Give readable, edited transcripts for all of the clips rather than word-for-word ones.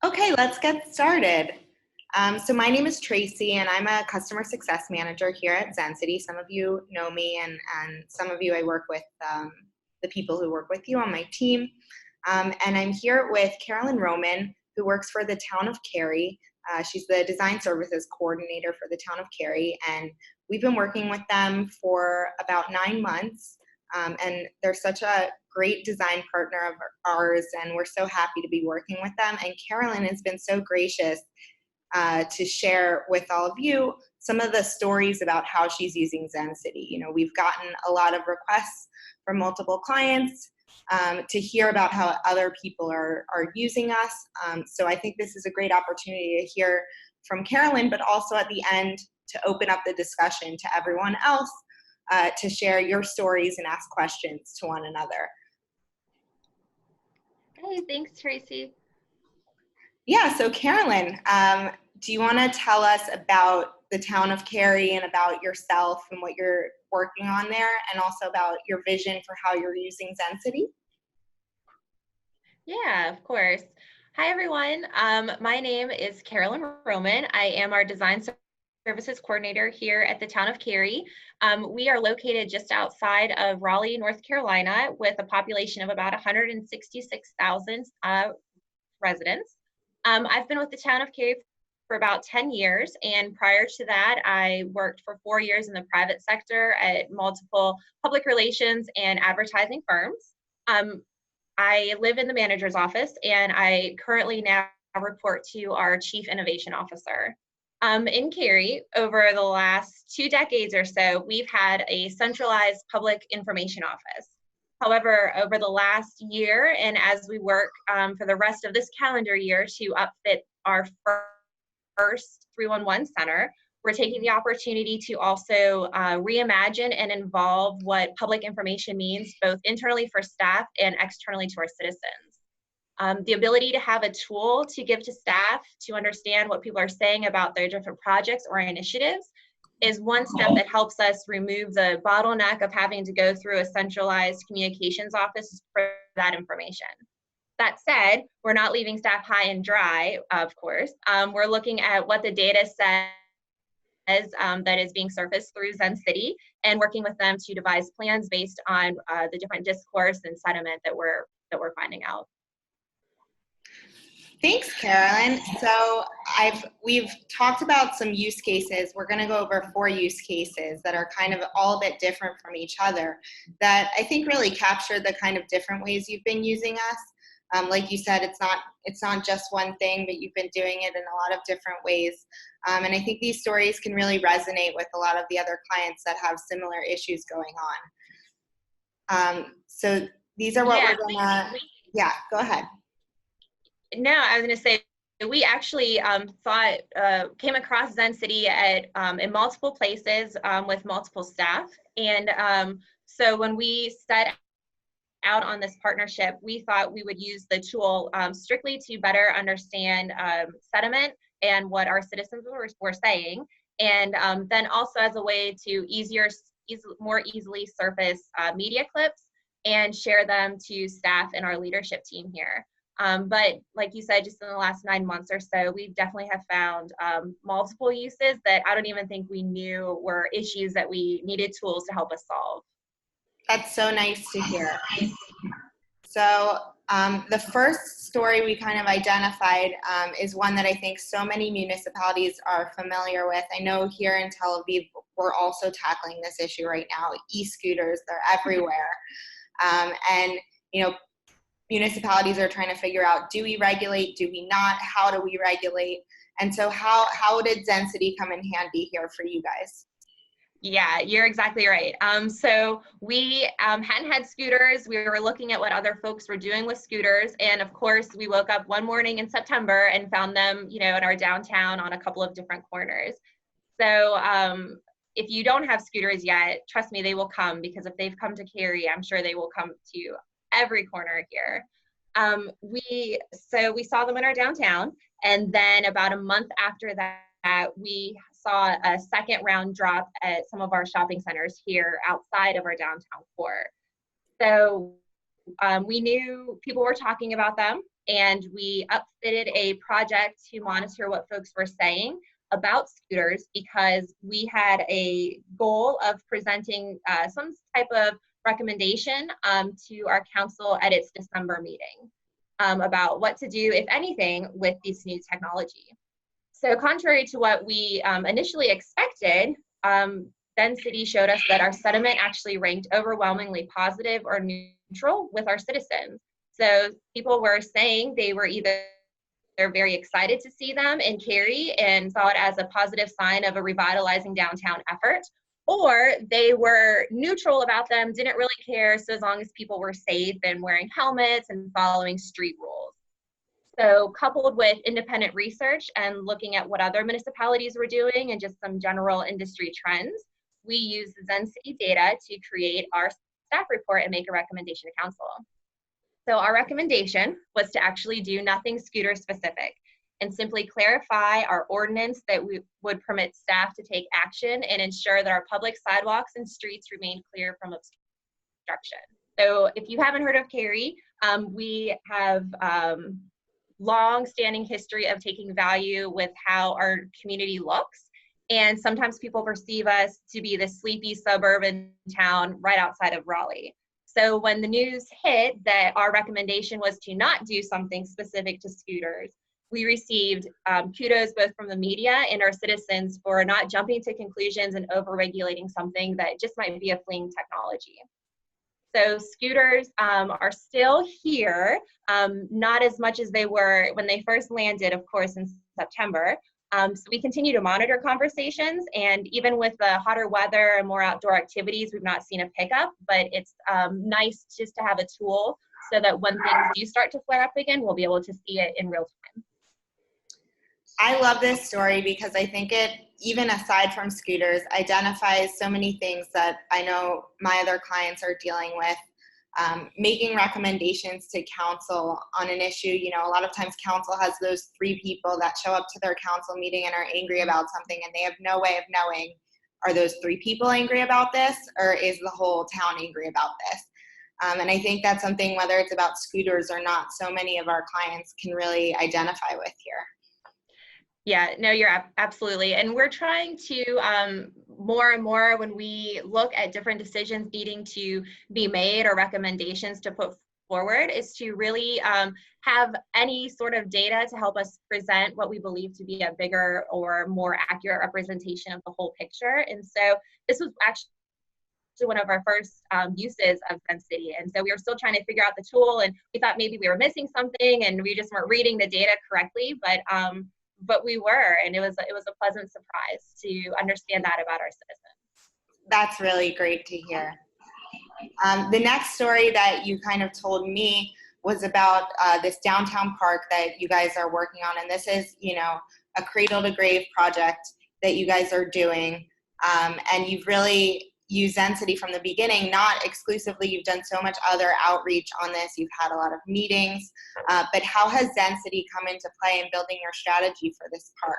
Okay, let's get started. So my name is Tracy, and I'm a customer success manager here at Zencity. Some of you know me, and some of you I work with the people who work with you on my team. And I'm here with Carolyn Roman, who works for the town of Cary. She's the design services coordinator for the town of Cary, and we've been working with them for about 9 months. And they're such a great design partner of ours, and we're so happy to be working with them. And Carolyn has been so gracious to share with all of you some of the stories about how she's using Zencity. You know, we've gotten a lot of requests from multiple clients to hear about how other people are using us. So I think this is a great opportunity to hear from Carolyn, but also at the end to open up the discussion to everyone else to share your stories and ask questions to one another. Hey, thanks, Tracy. Yeah, so Carolyn, do you want to tell us about the town of Cary and about yourself and what you're working on there, and also about your vision for how you're using Zencity? Yeah, of course. Hi, everyone. My name is Carolyn Roman. I am our design services coordinator here at the town of Cary. We are located just outside of Raleigh, North Carolina, with a population of about 166,000 residents. I've been with the town of Cary for about 10 years, and prior to that, I worked for 4 years in the private sector at multiple public relations and advertising firms. I live in the manager's office, and I currently now report to our chief innovation officer. In Cary, over the last 2 decades or so, we've had a centralized public information office. However, over the last year, and as we work for the rest of this calendar year to upfit our first 311 center, we're taking the opportunity to also reimagine and involve what public information means, both internally for staff and externally to our citizens. The ability to have a tool to give to staff to understand what people are saying about their different projects or initiatives is one step that helps us remove the bottleneck of having to go through a centralized communications office for that information. That said, we're not leaving staff high and dry, of course. We're looking at what the data says that is being surfaced through Zencity and working with them to devise plans based on the different discourse and sentiment that we're finding out. Thanks, Carolyn. So we've talked about some use cases. We're going to go over 4 use cases that are kind of all a bit different from each other that I think really capture the kind of different ways you've been using us. Like you said, it's not just one thing, but you've been doing it in a lot of different ways. And I think these stories can really resonate with a lot of the other clients that have similar issues going on. So these are what we're going to, yeah, go ahead. No, I was going to say, we actually came across Zencity in multiple places with multiple staff. And so when we set out on this partnership, we thought we would use the tool strictly to better understand sentiment and what our citizens were saying. And then also as a way to more easily surface media clips and share them to staff and our leadership team here. But like you said, just in the last 9 months or so, we definitely have found multiple uses that I don't even think we knew were issues that we needed tools to help us solve. That's so nice to hear. So the first story we kind of identified is one that I think so many municipalities are familiar with. I know here in Tel Aviv, we're also tackling this issue right now. E-scooters, they're everywhere. And, you know, municipalities are trying to figure out, do we regulate, do we not, how do we regulate? And so how did Zencity come in handy here for you guys? Yeah, you're exactly right. So we hadn't had scooters. We were looking at what other folks were doing with scooters. And of course, we woke up one morning in September and found them, you know, in our downtown on a couple of different corners. So if you don't have scooters yet, trust me, they will come, because if they've come to Cary, I'm sure they will come to every corner here. We saw them in our downtown, and then about a month after that, we saw a second round drop at some of our shopping centers here outside of our downtown core. So we knew people were talking about them. and we upfitted a project to monitor what folks were saying about scooters, because we had a goal of presenting some type of recommendation to our council at its December meeting about what to do, if anything, with this new technology. So contrary to what we initially expected, Zencity showed us that our sentiment actually ranked overwhelmingly positive or neutral with our citizens. So people were saying they were either they're very excited to see them in Cary and saw it as a positive sign of a revitalizing downtown effort, or they were neutral about them, didn't really care, so as long as people were safe and wearing helmets and following street rules. So coupled with independent research and looking at what other municipalities were doing and just some general industry trends, we used the Zencity data to create our staff report and make a recommendation to council. So our recommendation was to actually do nothing scooter specific and simply clarify our ordinance that we would permit staff to take action and ensure that our public sidewalks and streets remain clear from obstruction. So if you haven't heard of Cary, we have long-standing history of taking value with how our community looks. And sometimes people perceive us to be the sleepy suburban town right outside of Raleigh. So when the news hit that our recommendation was to not do something specific to scooters, we received kudos both from the media and our citizens for not jumping to conclusions and over-regulating something that just might be a fleeting technology. So scooters are still here, not as much as they were when they first landed, of course, in September. So we continue to monitor conversations, and even with the hotter weather and more outdoor activities, we've not seen a pickup, but it's nice just to have a tool so that when things do start to flare up again, we'll be able to see it in real time. I love this story because I think it, even aside from scooters, identifies so many things that I know my other clients are dealing with. Making recommendations to council on an issue. You know, a lot of times council has those 3 people that show up to their council meeting and are angry about something, and they have no way of knowing, are those 3 people angry about this, or is the whole town angry about this? And I think that's something, whether it's about scooters or not, so many of our clients can really identify with here. Yeah, no, you're absolutely. And we're trying to more and more, when we look at different decisions needing to be made or recommendations to put forward, is to really have any sort of data to help us present what we believe to be a bigger or more accurate representation of the whole picture. And so this was actually one of our first uses of Zencity. And so we were still trying to figure out the tool, and we thought maybe we were missing something and we just weren't reading the data correctly, but we were, and it was a pleasant surprise to understand that about our citizens. That's really great to hear. The next story that you kind of told me was about this downtown park that you guys are working on, and this is, you know, a cradle to grave project that you guys are doing, and you've really used Zencity from the beginning, not exclusively. You've done so much other outreach on this. You've had a lot of meetings, but how has Zencity come into play in building your strategy for this park?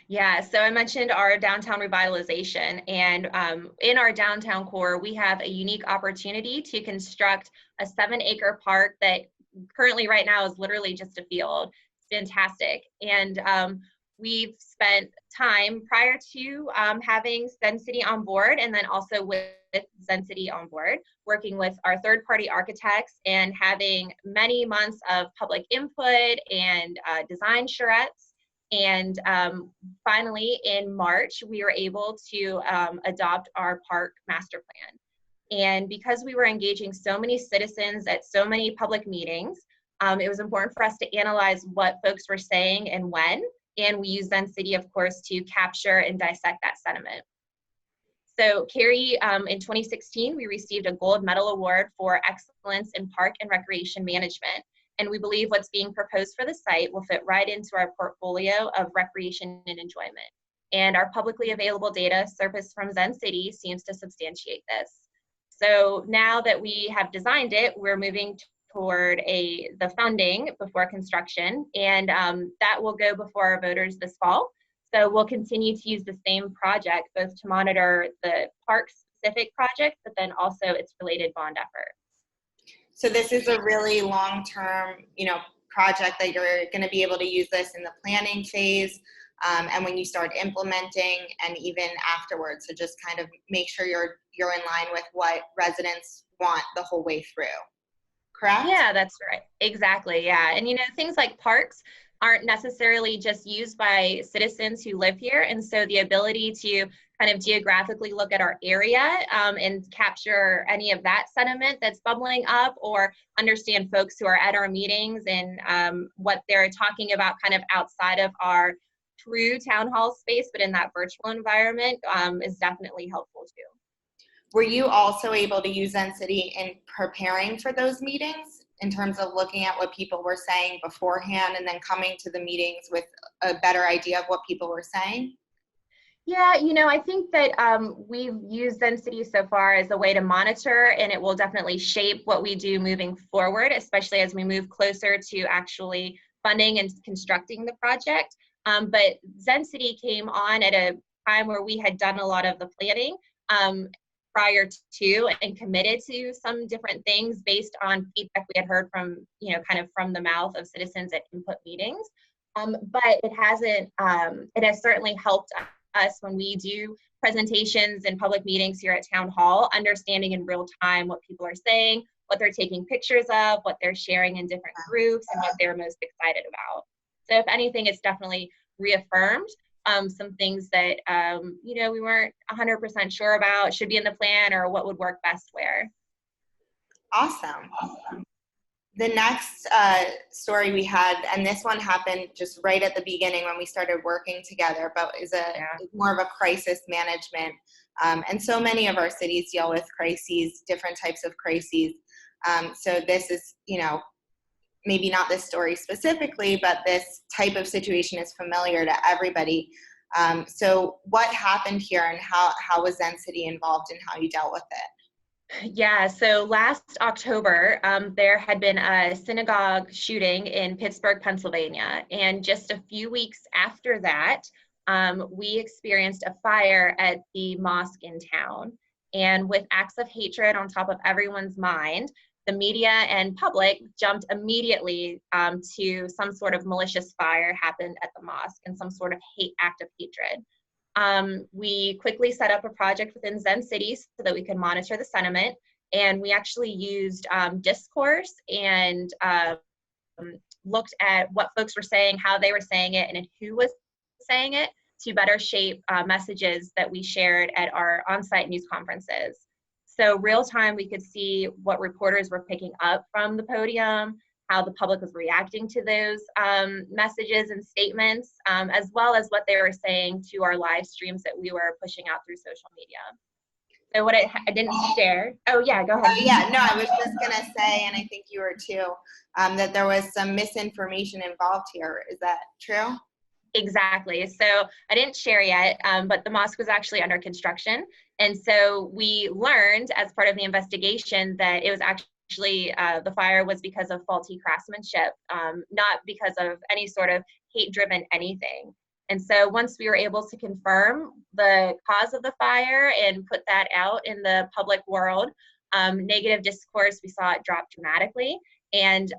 Yeah, so I mentioned our downtown revitalization, and in our downtown core, we have a unique opportunity to construct a 7-acre park that currently right now is literally just a field. It's fantastic. And we've spent time prior to having Zencity on board, and then also with Zencity on board, working with our third-party architects and having many months of public input and design charrettes. And finally, in March, we were able to adopt our park master plan. And because we were engaging so many citizens at so many public meetings, it was important for us to analyze what folks were saying and when. And we use Zencity, of course, to capture and dissect that sentiment. So Cary, in 2016, we received a gold medal award for excellence in park and recreation management. And we believe what's being proposed for the site will fit right into our portfolio of recreation and enjoyment. And our publicly available data surfaced from Zencity seems to substantiate this. So now that we have designed it, we're moving toward the funding before construction, and that will go before our voters this fall. So we'll continue to use the same project, both to monitor the park-specific project, but then also its related bond effort. So this is a really long-term, project that you're going to be able to use this in the planning phase, and when you start implementing, and even afterwards. So just kind of make sure you're in line with what residents want the whole way through. Correct? Yeah, that's right. Exactly. Yeah. And things like parks aren't necessarily just used by citizens who live here. And so the ability to kind of geographically look at our area and capture any of that sentiment that's bubbling up, or understand folks who are at our meetings and what they're talking about kind of outside of our true town hall space, but in that virtual environment, is definitely helpful too. Were you also able to use Zencity in preparing for those meetings, in terms of looking at what people were saying beforehand and then coming to the meetings with a better idea of what people were saying? Yeah, I think that we've used Zencity so far as a way to monitor, and it will definitely shape what we do moving forward, especially as we move closer to actually funding and constructing the project. But Zencity came on at a time where we had done a lot of the planning prior to, and committed to some different things based on feedback we had heard from, kind of from the mouth of citizens at input meetings. But it has certainly helped us when we do presentations and public meetings here at Town Hall, understanding in real time what people are saying, what they're taking pictures of, what they're sharing in different groups, and what they're most excited about. So if anything, it's definitely reaffirmed some things that, we weren't 100% sure about should be in the plan, or what would work best where. Awesome. The next story we had, and this one happened just right at the beginning when we started working together, but is more of a crisis management. And so many of our cities deal with crises, different types of crises. So this is, maybe not this story specifically, but this type of situation is familiar to everybody. So what happened here, and how was Zencity involved in how you dealt with it? Yeah, so last October, there had been a synagogue shooting in Pittsburgh, Pennsylvania. And just a few weeks after that, we experienced a fire at the mosque in town. And with acts of hatred on top of everyone's mind, the media and public jumped immediately to some sort of malicious fire happened at the mosque, and some sort of act of hatred. We quickly set up a project within Zencity so that we could monitor the sentiment, and we actually used discourse and looked at what folks were saying, how they were saying it, and who was saying it, to better shape messages that we shared at our on-site news conferences. So real time, we could see what reporters were picking up from the podium, how the public was reacting to those messages and statements, as well as what they were saying to our live streams that we were pushing out through social media. So what I didn't share, oh yeah, go ahead. Yeah, no, I was just gonna say, and I think you were too, that there was some misinformation involved here. Is that true? Exactly. So I didn't share yet, but the mosque was actually under construction. And so we learned as part of the investigation that it was actually the fire was because of faulty craftsmanship, not because of any sort of hate-driven anything. And so once we were able to confirm the cause of the fire and put that out in the public world, negative discourse, we saw it drop dramatically. And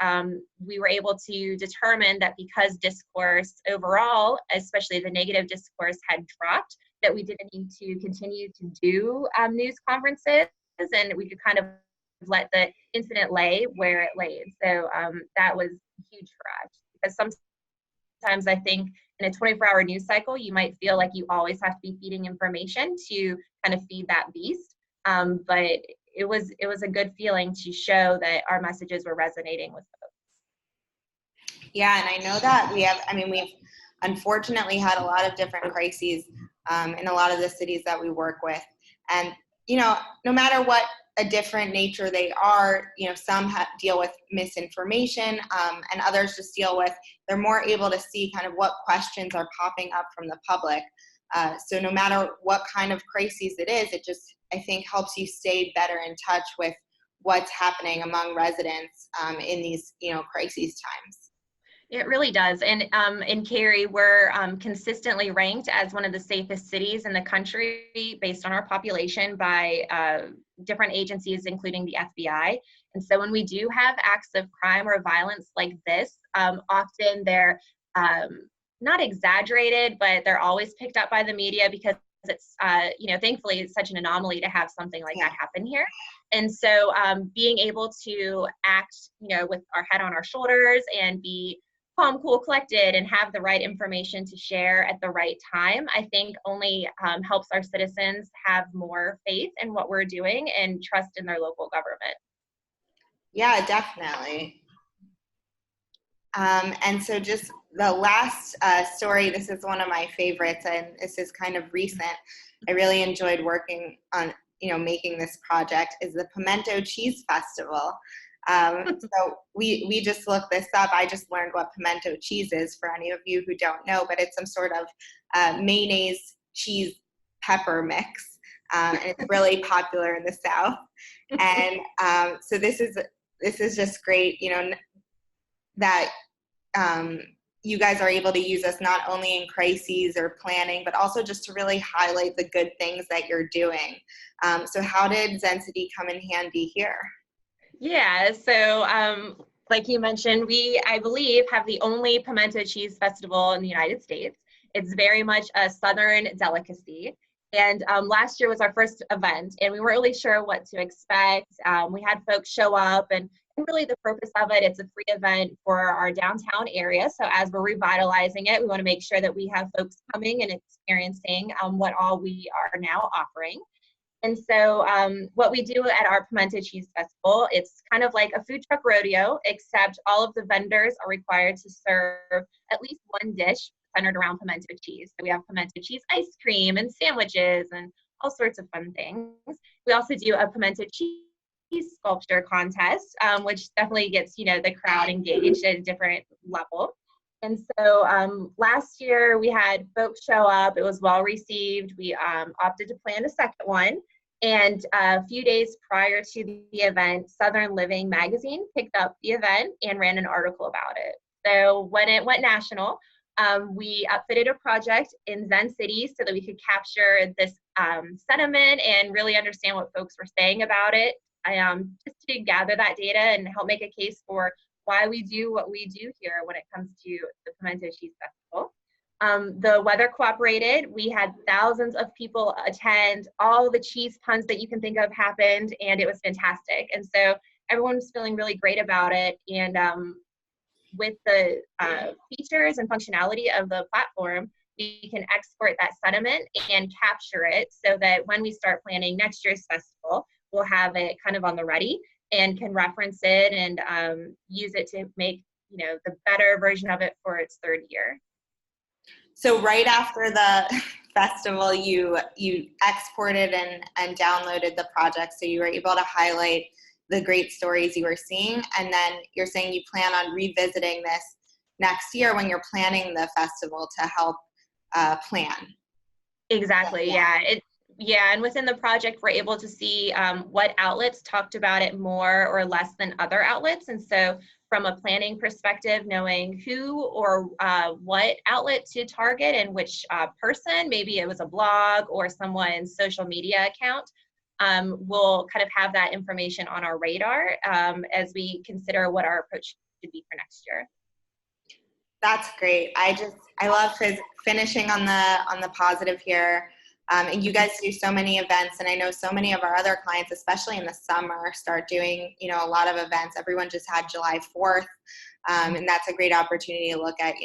we were able to determine that because discourse overall, especially the negative discourse, had dropped, that we didn't need to continue to do news conferences, and we could kind of let the incident lay where it laid. So that was huge for us, because sometimes I think in a 24-hour news cycle, you might feel like you always have to be feeding information to kind of feed that beast. But it was a good feeling to show that our messages were resonating with folks. Yeah, and I know that we've unfortunately had a lot of different crises in a lot of the cities that we work with. And, no matter what a different nature they are, some deal with misinformation, and others just deal with, they're more able to see kind of what questions are popping up from the public. So no matter what kind of crises it is, it just, I think, helps you stay better in touch with what's happening among residents in these, crises times. It really does. And in Cary, we're consistently ranked as one of the safest cities in the country based on our population by different agencies, including the FBI. And so when we do have acts of crime or violence like this, often they're not exaggerated, but they're always picked up by the media because it's, thankfully it's such an anomaly to have something like that happen here. And so being able to act, with our head on our shoulders and be calm, cool, collected, and have the right information to share at the right time, I think only helps our citizens have more faith in what we're doing and trust in their local government. Yeah, definitely. And so just the last story, this is one of my favorites, and this is kind of recent. I really enjoyed working on, making this project, is the Pimento Cheese Festival. So we just looked this up. I just learned what pimento cheese is for any of you who don't know, but it's some sort of mayonnaise cheese pepper mix. And it's really popular in the South. And so this is just great, that you guys are able to use this not only in crises or planning, but also just to really highlight the good things that you're doing. So how did Zencity come in handy here? Yeah, so like you mentioned, we, I believe, have the only Pimento Cheese Festival in the United States. It's very much a Southern delicacy. And last year was our first event, and we weren't really sure what to expect. We had folks show up, and really the purpose of it, it's a free event for our downtown area. So as we're revitalizing it, we want to make sure that we have folks coming and experiencing what all we are now offering. And so what we do at our Pimento Cheese Festival, it's kind of like a food truck rodeo, except all of the vendors are required to serve at least one dish centered around pimento cheese. So we have pimento cheese ice cream and sandwiches and all sorts of fun things. We also do a pimento cheese sculpture contest, which definitely gets, the crowd engaged at a different level. And so last year we had folks show up. It was well received. We opted to plan a second one. And a few days prior to the event, Southern Living magazine picked up the event and ran an article about it. So when it went national, we outfitted a project in Zencity so that we could capture this sentiment and really understand what folks were saying about it, just to gather that data and help make a case for why we do what we do here when it comes to the Pimento Cheese Festival. The weather cooperated. We had thousands of people attend. All the cheese puns that you can think of happened, and it was fantastic. And so everyone was feeling really great about it. And with the features and functionality of the platform, we can export that sentiment and capture it so that when we start planning next year's festival, we'll have it kind of on the ready and can reference it and use it to make, the better version of it for its third year. So right after the festival, you exported and downloaded the project, so you were able to highlight the great stories you were seeing, and then you're saying you plan on revisiting this next year when you're planning the festival to help plan. Exactly, yeah. And within the project, we're able to see what outlets talked about it more or less than other outlets. And so from a planning perspective, knowing who or what outlet to target and which person, maybe it was a blog or someone's social media account, we'll kind of have that information on our radar as we consider what our approach should be for next year. That's great. I love finishing on the positive here. And you guys do so many events, and I know so many of our other clients, especially in the summer, start doing, a lot of events. Everyone just had July 4th, and that's a great opportunity to look at,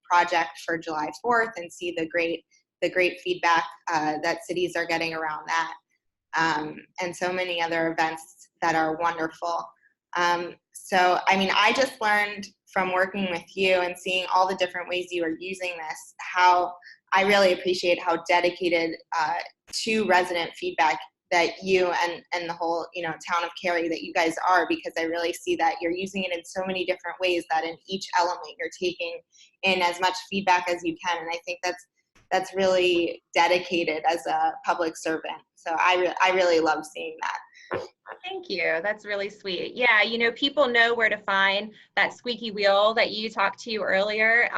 project for July 4th and see the great feedback that cities are getting around that, and so many other events that are wonderful. So, I just learned from working with you and seeing all the different ways you are using this, how I really appreciate how dedicated to resident feedback that you and the whole, town of Cary that you guys are, because I really see that you're using it in so many different ways, that in each element you're taking in as much feedback as you can. And I think that's really dedicated as a public servant. So I really love seeing that. Thank you. That's really sweet. Yeah, people know where to find that squeaky wheel that you talked to earlier.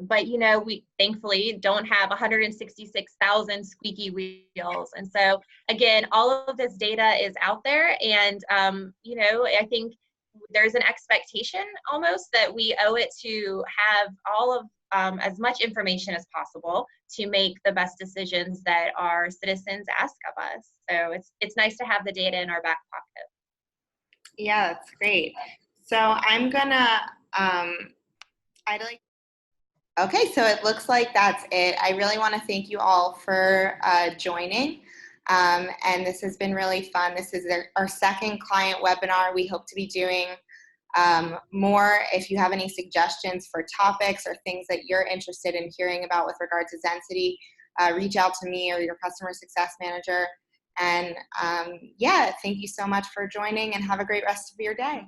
But we thankfully don't have 166,000 squeaky wheels. And so again, all of this data is out there, and I think there's an expectation almost that we owe it to have all of as much information as possible to make the best decisions that our citizens ask of us. So it's nice to have the data in our back pocket. Yeah, that's great. So I'm gonna, okay, so it looks like that's it. I really want to thank you all for joining. And this has been really fun. This is our second client webinar. We hope to be doing more. If you have any suggestions for topics or things that you're interested in hearing about with regard to Zencity, reach out to me or your customer success manager. And yeah, thank you so much for joining, and have a great rest of your day.